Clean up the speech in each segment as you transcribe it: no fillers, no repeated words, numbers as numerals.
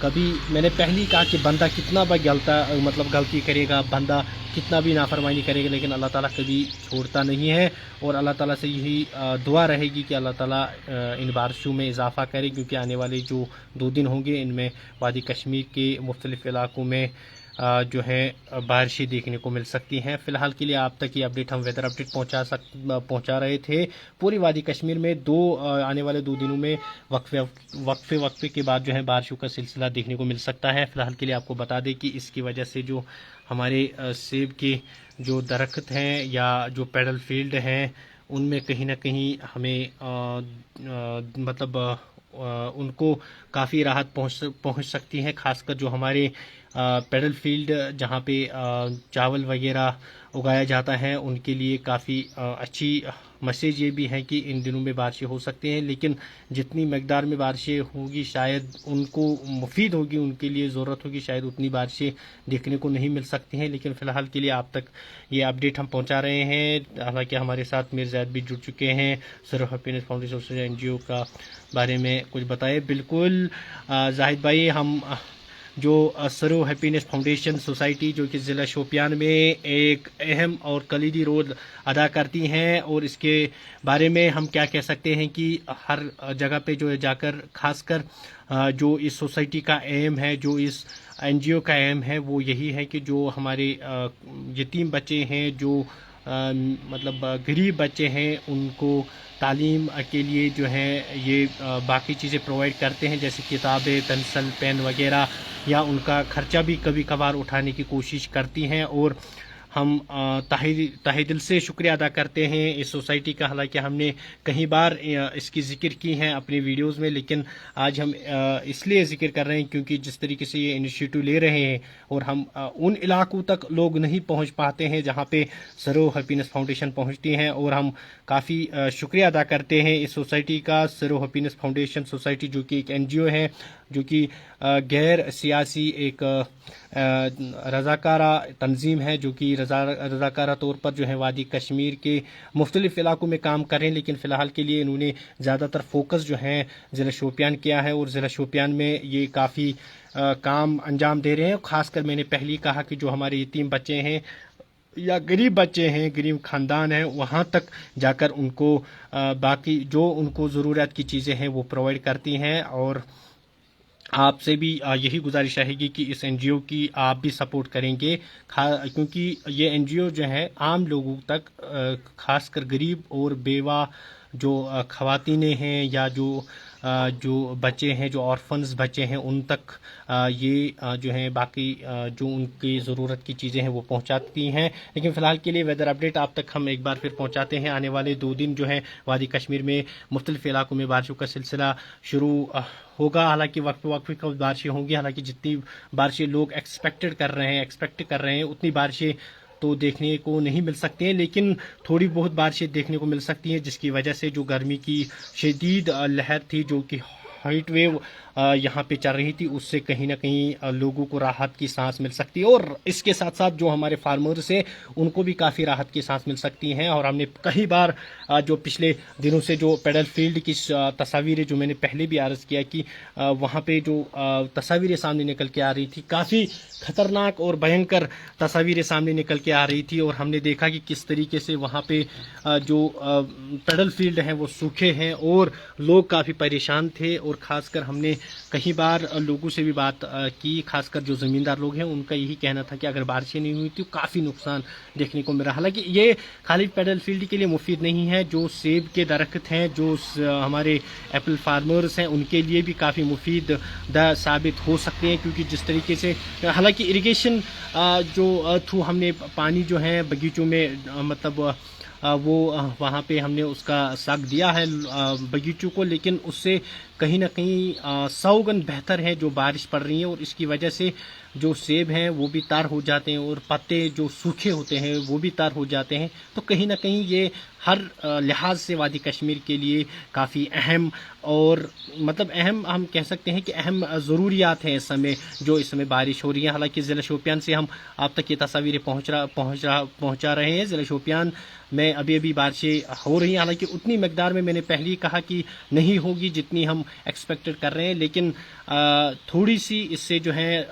کبھی میں نے پہلے ہی کہا کہ بندہ کتنا بھی غلطی کرے گا، بندہ کتنا بھی نافرمانی کرے گا، لیکن اللہ تعالیٰ کبھی چھوڑتا نہیں ہے. اور اللہ تعالیٰ سے یہی دعا رہے گی کہ اللہ تعالیٰ ان بارشوں میں اضافہ کرے، کیونکہ آنے والے جو 2 دن ہوں گے ان میں وادی کشمیر کے مختلف علاقوں میں جو ہے بارشیں دیکھنے کو مل سکتی ہیں. فی الحال کے لیے آپ تک یہ اپڈیٹ ہم ویدر اپڈیٹ پہنچا رہے تھے. پوری وادی کشمیر میں آنے والے 2 دنوں میں وقفے کے بعد جو ہے بارشوں کا سلسلہ دیکھنے کو مل سکتا ہے. فی الحال کے لیے آپ کو بتا دیں کہ اس کی وجہ سے جو ہمارے سیب کے جو درخت ہیں یا جو پیڈل فیلڈ ہیں ان میں کہیں نہ کہیں ہمیں ان کو کافی راحت پہنچ سکتی ہے. خاص کر جو ہمارے پیڈل فیلڈ جہاں پہ چاول وغیرہ اگایا جاتا ہے ان کے لیے کافی اچھی میسیج یہ بھی ہے کہ ان دنوں میں بارشیں ہو سکتی ہیں، لیکن جتنی مقدار میں بارشیں ہوگی شاید ان کو مفید ہوگی، ان کے لیے ضرورت ہوگی، شاید اتنی بارشیں دیکھنے کو نہیں مل سکتی ہیں. لیکن فی الحال کے لیے آپ تک یہ اپڈیٹ ہم پہنچا رہے ہیں. حالانکہ ہمارے ساتھ میر زید بھی جڑ چکے ہیں، سرو ہیپینس فاؤنڈیشن NGO کا بارے میں کچھ بتائے. بالکل زاہد بھائی، ہم جو سرو ہیپینس فاؤنڈیشن سوسائٹی جو کہ ضلع شوپیان میں ایک اہم اور کلیدی رول ادا کرتی ہیں، اور اس کے بارے میں ہم کیا کہہ سکتے ہیں کہ ہر جگہ پہ جو جا کر خاص کر جو اس سوسائٹی کا ایم ہے، جو اس NGO کا ایم ہے وہ یہی ہے کہ جو ہمارے یتیم بچے ہیں، جو غریب بچے ہیں، ان کو تعلیم کے لیے جو ہے یہ باقی چیزیں پرووائڈ کرتے ہیں، جیسے کتابیں، پینسل، پین وغیرہ، یا ان کا خرچہ بھی کبھی کبھار اٹھانے کی کوشش کرتی ہیں. اور ہم تہہ دل سے شکریہ ادا کرتے ہیں اس سوسائٹی کا. حالانکہ ہم نے کئی بار اس کی ذکر کی ہیں اپنی ویڈیوز میں، لیکن آج ہم اس لیے ذکر کر رہے ہیں کیونکہ جس طریقے سے یہ انیشیٹو لے رہے ہیں اور ہم ان علاقوں تک لوگ نہیں پہنچ پاتے ہیں جہاں پہ سرو ہیپینس فاؤنڈیشن پہنچتی ہیں، اور ہم کافی شکریہ ادا کرتے ہیں اس سوسائٹی کا. سرو ہیپینس فاؤنڈیشن سوسائٹی جو کہ ایک NGO ہے، جو کہ غیر سیاسی ایک رضاکارہ تنظیم ہے، جو کہ رضاکارہ طور پر جو ہے وادی کشمیر کے مختلف علاقوں میں کام کر رہے ہیں. لیکن فی الحال کے لیے انہوں نے زیادہ تر فوکس جو ہے ضلع شوپیان کیا ہے، اور ضلع شوپیان میں یہ کافی کام انجام دے رہے ہیں. خاص کر میں نے پہلے ہی کہا کہ جو ہمارے یتیم بچے ہیں یا غریب بچے ہیں، غریب خاندان ہیں، وہاں تک جا کر ان کو باقی جو ان کو ضرورت کی چیزیں ہیں وہ پرووائڈ کرتی ہیں. اور آپ سے بھی یہی گزارش رہے گی کہ اس NGO کی آپ بھی سپورٹ کریں گے، کیونکہ یہ NGO جو ہے عام لوگوں تک، خاص کر غریب اور بیوہ جو خواتینیں ہیں یا جو بچے ہیں، جو آرفنز بچے ہیں، ان تک یہ جو ہے باقی جو ان کی ضرورت کی چیزیں ہیں وہ پہنچاتی ہیں. لیکن فی الحال کے لیے ویدر اپڈیٹ آپ تک ہم ایک بار پھر پہنچاتے ہیں. آنے والے 2 دن جو ہے وادی کشمیر میں مختلف علاقوں میں بارشوں کا سلسلہ شروع ہوگا. حالانکہ وقفے کا بارشیں ہوں گی، حالانکہ جتنی بارشیں لوگ ایکسپیکٹ کر رہے ہیں اتنی بارشیں تو دیکھنے کو نہیں مل سکتی ہیں، لیکن تھوڑی بہت بارشیں دیکھنے کو مل سکتی ہیں، جس کی وجہ سے جو گرمی کی شدید لہر تھی، جو کہ ہیٹ ویو یہاں پہ چل رہی تھی، اس سے کہیں نہ کہیں لوگوں کو راحت کی سانس مل سکتی ہے. اور اس کے ساتھ ساتھ جو ہمارے فارمرز ہیں ان کو بھی کافی راحت کی سانس مل سکتی ہیں. اور ہم نے کئی بار جو پچھلے دنوں سے جو پیڈل فیلڈ کی تصاویریں جو میں نے پہلے بھی عرض کیا کہ وہاں پہ جو تصاویریں سامنے نکل کے آ رہی تھی، کافی خطرناک اور بھینکر تصاویریں سامنے نکل کے آ رہی تھی. اور ہم نے دیکھا کہ کس طریقے سے وہاں پہ جو پیڈل فیلڈ ہیں وہ سوکھے ہیں اور لوگ کافی پریشان تھے. اور خاص کر ہم نے کئی بار لوگوں سے بھی بات کی، خاص کر جو زمیندار لوگ ہیں ان کا یہی کہنا تھا کہ اگر بارشیں نہیں ہوئی تو کافی نقصان دیکھنے کو مل رہا. حالانکہ یہ خالی پیڈل فیلڈ کے لیے مفید نہیں ہے، جو سیب کے درخت ہیں، جو ہمارے ایپل فارمرز ہیں، ان کے لیے بھی کافی مفید ثابت ہو سکتے ہیں. کیونکہ جس طریقے سے حالانکہ اریگیشن جو تھرو ہم نے پانی جو ہے باغیچوں میں وہ وہاں پہ ہم نے اس کا ساگ دیا ہے باغیچوں کو، لیکن اس سے کہیں نہ کہیں 100 گن بہتر ہے جو بارش پڑ رہی ہے. اور اس کی وجہ سے جو سیب ہیں وہ بھی تر ہو جاتے ہیں اور پتے جو سوکھے ہوتے ہیں وہ بھی تر ہو جاتے ہیں. تو کہیں نہ کہیں یہ ہر لحاظ سے وادی کشمیر کے لیے کافی اہم اور مطلب اہم ہم کہہ سکتے ہیں کہ اہم ضروریات ہیں اس سمے جو اس سمے بارش ہو رہی ہے. حالانکہ ضلع شوپیان سے ہم آپ تک یہ تصاویریں پہنچا رہے ہیں. ضلع شوپیان میں ابھی بارشیں ہو رہی ہیں، حالانکہ اتنی مقدار میں نے پہلے ہی کہا کہ نہیں ہوگی جتنی ہم ایکسپیکٹڈ کر رہے ہیں، لیکن تھوڑی سی اس سے جو ہے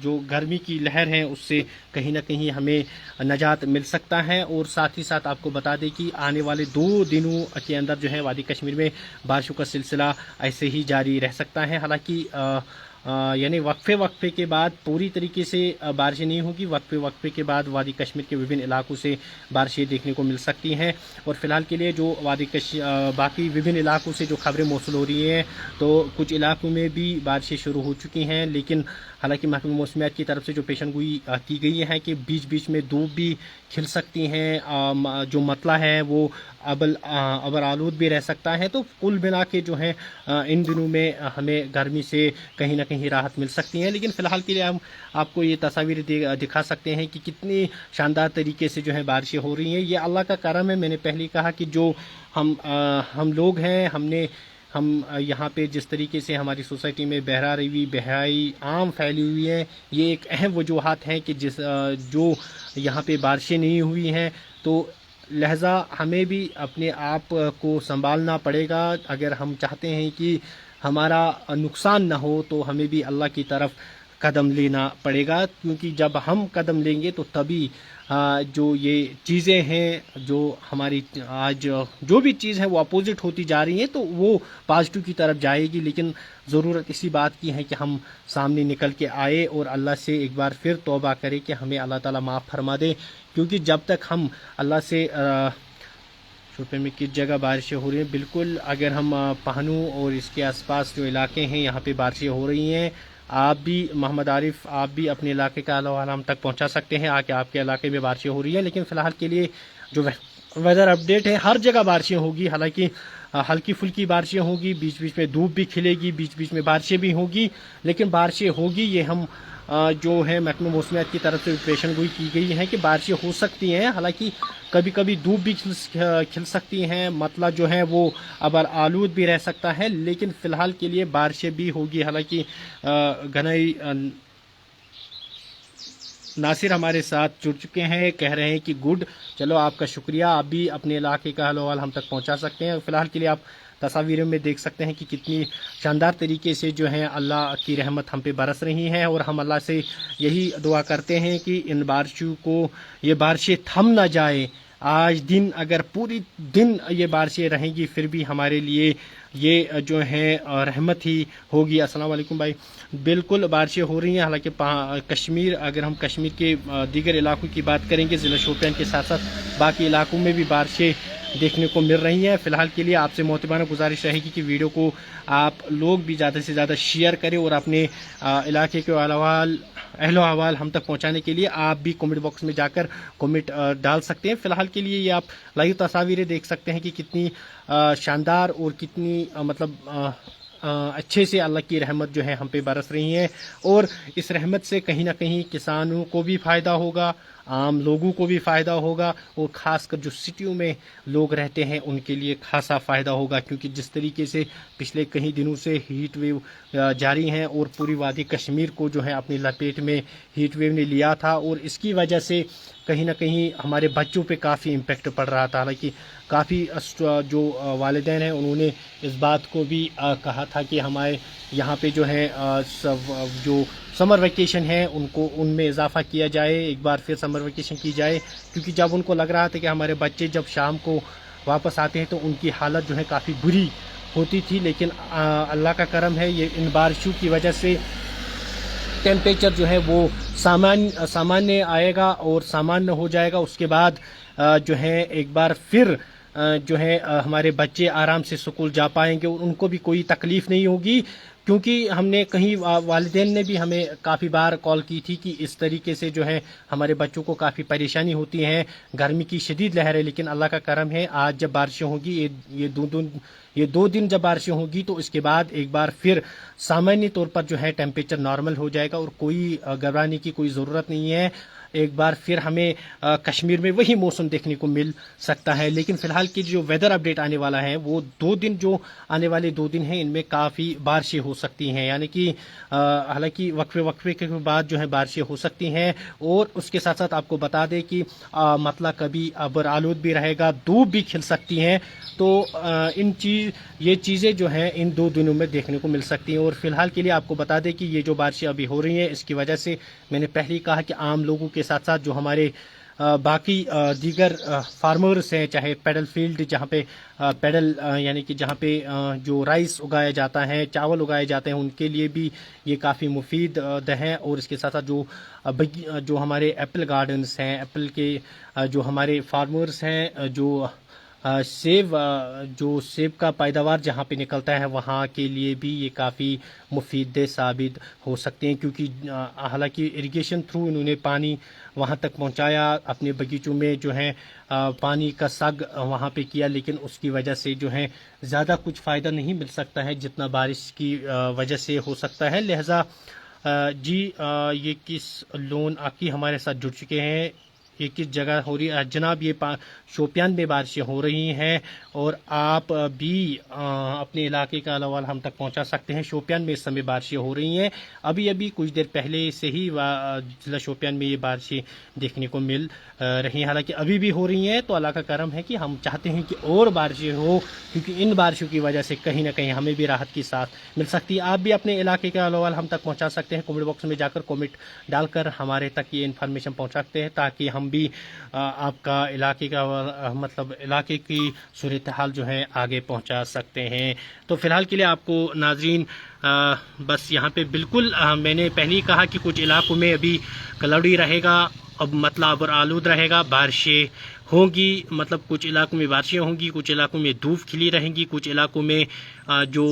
جو گرمی کی لہر ہے اس سے کہیں نہ کہیں ہمیں نجات مل سکتا ہے. اور ساتھ ہی ساتھ آپ کو بتا دیں کہ آنے والے 2 دنوں کے اندر جو ہے وادی کشمیر میں بارشوں کا سلسلہ ایسے ہی جاری رہ سکتا ہے. حالانکہ یعنی وقفے کے بعد پوری طریقے سے بارشیں نہیں ہوگی، وقفے کے بعد وادی کشمیر کے وبھن علاقوں سے بارشیں دیکھنے کو مل سکتی ہیں. اور فی الحال کے لیے جو باقی وبھن علاقوں سے جو خبریں موصول ہو رہی ہیں تو کچھ علاقوں میں بھی بارشیں شروع ہو چکی ہیں، لیکن حالانکہ محکمہ موسمیات کی طرف سے جو پیشن گوئی کی گئی ہے کہ بیچ میں دھوپ بھی کھل سکتی ہیں، جو مطلع ہے وہ ابر آلود بھی رہ سکتا ہے. تو کل ملا کے جو ہے ان دنوں میں ہمیں گرمی سے کہیں نہ کہیں راحت مل سکتی ہے. لیکن فی الحال کے لیے ہم آپ کو یہ تصاویر دکھا سکتے ہیں کہ کتنی شاندار طریقے سے جو ہے بارشیں ہو رہی ہیں. یہ اللہ کا کرم ہے. میں نے پہلے کہا کہ جو ہم لوگ ہیں، ہم یہاں پہ جس طریقے سے ہماری سوسائٹی میں بہرا روی بہائی عام پھیلی ہوئی ہے، یہ ایک اہم وجوہات ہیں کہ جو یہاں پہ بارشیں نہیں ہوئی ہیں. تو لہذا ہمیں بھی اپنے آپ کو سنبھالنا پڑے گا. اگر ہم چاہتے ہیں کہ ہمارا نقصان نہ ہو تو ہمیں بھی اللہ کی طرف قدم لینا پڑے گا، کیونکہ جب ہم قدم لیں گے تو تبھی جو یہ چیزیں ہیں جو ہماری آج جو بھی چیز ہے وہ اپوزٹ ہوتی جا رہی ہیں تو وہ پازیٹو کی طرف جائے گی. لیکن ضرورت اسی بات کی ہے کہ ہم سامنے نکل کے آئے اور اللہ سے ایک بار پھر توبہ کرے کہ ہمیں اللہ تعالیٰ معاف فرما دے. کیونکہ جب تک ہم اللہ سے شوپین میں کس جگہ بارشیں ہو رہی ہیں، بالکل اگر ہم پہنو اور اس کے آس پاس جو علاقے ہیں یہاں پہ بارشیں ہو رہی ہیں، آپ بھی محمد عارف آپ بھی اپنے علاقے کا حال ہم تک پہنچا سکتے ہیں کہ آپ کے علاقے میں بارشیں ہو رہی ہیں. لیکن فی الحال کے لیے جو ویدر اپڈیٹ ہے، ہر جگہ بارشیں ہوگی. حالانکہ ہلکی پھلکی بارشیں ہوگی، بیچ میں دھوپ بھی کھلے گی، بیچ میں بارشیں بھی ہوگی، لیکن بارشیں ہوگی. یہ ہم جو ہے محکمہ موسمیات کی طرف سے پیشن گوئی کی گئی ہے کہ بارشیں ہو سکتی ہیں. حالانکہ کبھی دھوپ بھی کھل سکتی ہیں، مطلع جو ہے وہ ابر آلود بھی رہ سکتا ہے، لیکن فی الحال کے لیے بارشیں بھی ہوگی. حالانکہ گنائی ناصر ہمارے ساتھ جڑ چکے ہیں، کہہ رہے ہیں کہ گڈ، چلو آپ کا شکریہ، آپ بھی اپنے علاقے کا حال و حال ہم تک پہنچا سکتے ہیں. فی الحال کے لیے آپ تصاویروں میں دیکھ سکتے ہیں کہ کتنی شاندار طریقے سے جو ہے اللہ کی رحمت ہم پہ برس رہی ہے. اور ہم اللہ سے یہی دعا کرتے ہیں کہ ان بارشوں کو یہ بارشیں تھم نہ جائے. آج دن اگر پوری دن یہ بارشیں رہیں گی پھر بھی ہمارے لیے یہ جو ہے رحمت ہی ہوگی. السلام علیکم بھائی. بالکل بارشیں ہو رہی ہیں. حالانکہ کشمیر، اگر ہم کشمیر کے دیگر علاقوں کی بات کریں گے، ضلع شوپیان کے ساتھ ساتھ باقی علاقوں میں بھی بارشیں دیکھنے کو مل رہی ہیں. فی الحال کے لیے آپ سے محترمانہ گزارش رہے گی کہ ویڈیو کو آپ لوگ بھی زیادہ سے زیادہ شیئر کریں اور اپنے علاقے کے اہل و احوال ہم تک پہنچانے کے لیے آپ بھی کمنٹ باکس میں جا کر کمنٹ ڈال سکتے ہیں. فی الحال کے لیے یہ آپ لائیو تصاویریں دیکھ سکتے ہیں کہ کتنی شاندار اور کتنی مطلب اچھے سے اللہ کی رحمت جو ہے ہم پہ برس رہی ہیں. اور اس رحمت سے کہیں نہ کہیں کسانوں کو بھی فائدہ ہوگا، عام لوگوں کو بھی فائدہ ہوگا، اور خاص کر جو سٹیوں میں لوگ رہتے ہیں ان کے لیے خاصا فائدہ ہوگا. کیونکہ جس طریقے سے پچھلے کئی دنوں سے ہیٹ ویو جاری ہیں اور پوری وادی کشمیر کو جو ہے اپنی لپیٹ میں ہیٹ ویو نے لیا تھا، اور اس کی وجہ سے کہیں نہ کہیں ہمارے بچوں پہ کافی امپیکٹ پڑ رہا تھا. حالانکہ کافی جو والدین ہیں انہوں نے اس بات کو بھی کہا تھا کہ ہمارے یہاں پہ جو ہے جو سمر ویکیشن ہے ان میں اضافہ کیا جائے، ایک بار پھر سمر ویکیشن کی جائے. کیونکہ جب ان کو لگ رہا تھا کہ ہمارے بچے جب شام کو واپس آتے ہیں تو ان کی حالت جو ہے کافی بری ہوتی تھی، لیکن اللہ کا کرم ہے، یہ ان بارشوں کی وجہ سے ٹیمپریچر جو ہے وہ سامانیہ آئے گا اور سامانیہ ہو جائے گا. اس کے بعد جو ہے ایک بار پھر جو ہے ہمارے بچے آرام سے اسکول جا پائیں گے اور ان کو بھی کوئی تکلیف نہیں ہوگی. کیونکہ ہم نے کہیں والدین نے بھی ہمیں کافی بار کال کی تھی کہ اس طریقے سے جو ہے ہمارے بچوں کو کافی پریشانی ہوتی ہے، گرمی کی شدید لہر ہے، لیکن اللہ کا کرم ہے آج جب بارشیں ہوں گی، یہ 2 دن جب بارشیں ہوں گی تو اس کے بعد ایک بار پھر سامانیہ طور پر جو ہے ٹیمپریچر نارمل ہو جائے گا اور کوئی گھبرانے کی کوئی ضرورت نہیں ہے۔ ایک بار پھر ہمیں کشمیر میں وہی موسم دیکھنے کو مل سکتا ہے، لیکن فی الحال کی جو ویدر اپڈیٹ آنے والا ہے وہ 2 دن جو آنے والے 2 دن ہیں ان میں کافی بارشیں ہو سکتی ہیں، یعنی کہ حالانکہ وقفے کے بعد جو ہے بارشیں ہو سکتی ہیں، اور اس کے ساتھ ساتھ آپ کو بتا دیں کہ مطلع کبھی ابر آلود بھی رہے گا، دھوپ بھی کھل سکتی ہیں، تو یہ چیزیں جو ہیں ان 2 دنوں میں دیکھنے کو مل سکتی ہیں۔ اور فی الحال کے لیے آپ کو بتا دیں کہ یہ جو بارشیں ابھی ہو رہی ہیں اس کی وجہ سے میں نے پہلے ہی کہا کہ عام لوگوں کے ساتھ ساتھ جو ہمارے باقی دیگر فارمرز ہیں، چاہے پیڈل فیلڈ جہاں پہ یعنی کہ جہاں پہ جو رائس اگایا جاتا ہے، چاول اگائے جاتے ہیں، ان کے لیے بھی یہ کافی مفید ہے۔ اور اس کے ساتھ ساتھ جو ہمارے ایپل گارڈنز ہیں، ایپل کے جو ہمارے فارمرز ہیں، جو سیب کا پیداوار جہاں پہ نکلتا ہے وہاں کے لیے بھی یہ کافی مفید ثابت ہو سکتے ہیں، کیونکہ حالانکہ اریگیشن تھرو انہوں نے پانی وہاں تک پہنچایا، اپنے باغیچوں میں جو ہے پانی کا سگ وہاں پہ کیا، لیکن اس کی وجہ سے جو ہے زیادہ کچھ فائدہ نہیں مل سکتا ہے جتنا بارش کی وجہ سے ہو سکتا ہے۔ لہذا یہ کس لون آکی ہمارے ساتھ جڑ چکے ہیں، یہ کس جگہ ہو رہی ہے جناب؟ یہ شوپیان میں بارشیں ہو رہی ہیں، اور آپ بھی اپنے علاقے کا احوال ہم تک پہنچا سکتے ہیں۔ شوپیان میں اس سمے بارشیں ہو رہی ہیں، ابھی کچھ دیر پہلے سے ہی ضلع شوپیان میں یہ بارشیں دیکھنے کو مل رہی ہیں، حالانکہ ابھی بھی ہو رہی ہیں۔ تو اللہ کا کرم ہے کہ ہم چاہتے ہیں کہ اور بارشیں ہو، کیونکہ ان بارشوں کی وجہ سے کہیں نہ کہیں ہمیں بھی راحت کی ساتھ مل سکتی ہے۔ آپ بھی اپنے علاقے کا احوال ہم تک پہنچا سکتے ہیں، کمنٹ باکس میں جا کر کمنٹ ڈال کر ہمارے تک یہ انفارمیشن پہنچا سکتے ہیں، تاکہ ہم بھی آپ کا علاقے کا مطلب علاقے کی صورتحال جو ہے آگے پہنچا سکتے ہیں۔ تو فی الحال کے لیے آپ کو ناظرین بس یہاں پہ بالکل میں نے پہلے ہی کہا کہ کچھ علاقوں میں ابھی کلاؤڈی رہے گا، اب مطلب ابر آلود رہے گا، بارشیں ہوں گی، مطلب کچھ علاقوں میں بارشیں ہوں گی، کچھ علاقوں میں دھوپ کھلی رہیں گی، کچھ علاقوں میں جو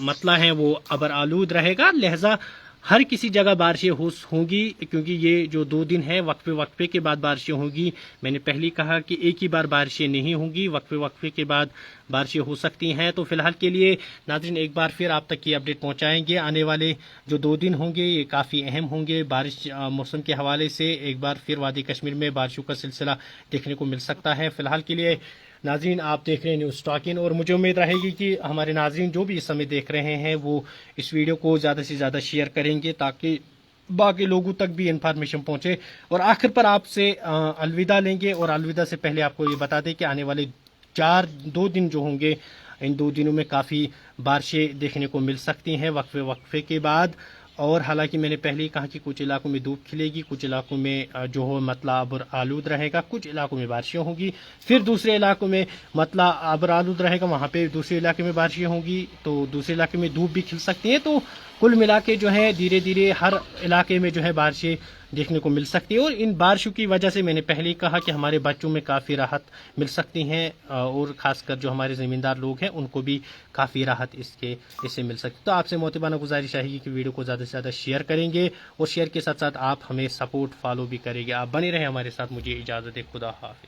مطلب ہے وہ ابر آلود رہے گا۔ لہذا ہر کسی جگہ بارشیں ہوں گی، کیونکہ یہ جو 2 دن ہے وقفے کے بعد بارشیں ہوں گی۔ میں نے پہلے کہا کہ ایک ہی بار بارشیں نہیں ہوں گی، وقفے کے بعد بارشیں ہو سکتی ہیں۔ تو فی الحال کے لیے ناظرین ایک بار پھر آپ تک یہ اپڈیٹ پہنچائیں گے، آنے والے جو 2 دن ہوں گے یہ کافی اہم ہوں گے بارش موسم کے حوالے سے۔ ایک بار پھر وادی کشمیر میں بارشوں کا سلسلہ دیکھنے کو مل سکتا ہے۔ فی الحال کے لیے ناظرین آپ دیکھ رہے ہیں نیوز ٹاکن، اور مجھے امید رہے گی کہ ہمارے ناظرین جو بھی اس سمے دیکھ رہے ہیں وہ اس ویڈیو کو زیادہ سے زیادہ شیئر کریں گے، تاکہ باقی لوگوں تک بھی انفارمیشن پہنچے۔ اور آخر پر آپ سے الوداع لیں گے، اور الوداع سے پہلے آپ کو یہ بتا دیں کہ آنے والے 2 دن جو ہوں گے ان 2 دنوں میں کافی بارشیں دیکھنے کو مل سکتی ہیں وقفے کے بعد۔ اور حالانکہ میں نے پہلے ہی کہا کہ کچھ علاقوں میں دھوپ کھلے گی، کچھ علاقوں میں جو ہو مطلع ابر آلود رہے گا، کچھ علاقوں میں بارشیں ہوں گی، پھر دوسرے علاقوں میں مطلع ابر آلود رہے گا، وہاں پہ دوسرے علاقے میں بارشیں ہوں گی، تو دوسرے علاقے میں دھوپ بھی کھل سکتی ہیں۔ تو کل ملا کے جو ہے دھیرے دھیرے ہر علاقے میں جو ہے بارشیں دیکھنے کو مل سکتی ہیں، اور ان بارشوں کی وجہ سے میں نے پہلے ہی کہا کہ ہمارے بچوں میں کافی راحت مل سکتی ہیں، اور خاص کر جو ہمارے زمیندار لوگ ہیں ان کو بھی کافی راحت اس سے مل سکتی ہے۔ تو آپ سے محترمانہ گزارش رہے گی کہ ویڈیو کو زیادہ سے زیادہ شیئر کریں گے، اور شیئر کے ساتھ ساتھ آپ ہمیں سپورٹ فالو بھی کریں گے۔ آپ بنے رہیں ہمارے ساتھ، مجھے اجازت ہے، خدا حافظ۔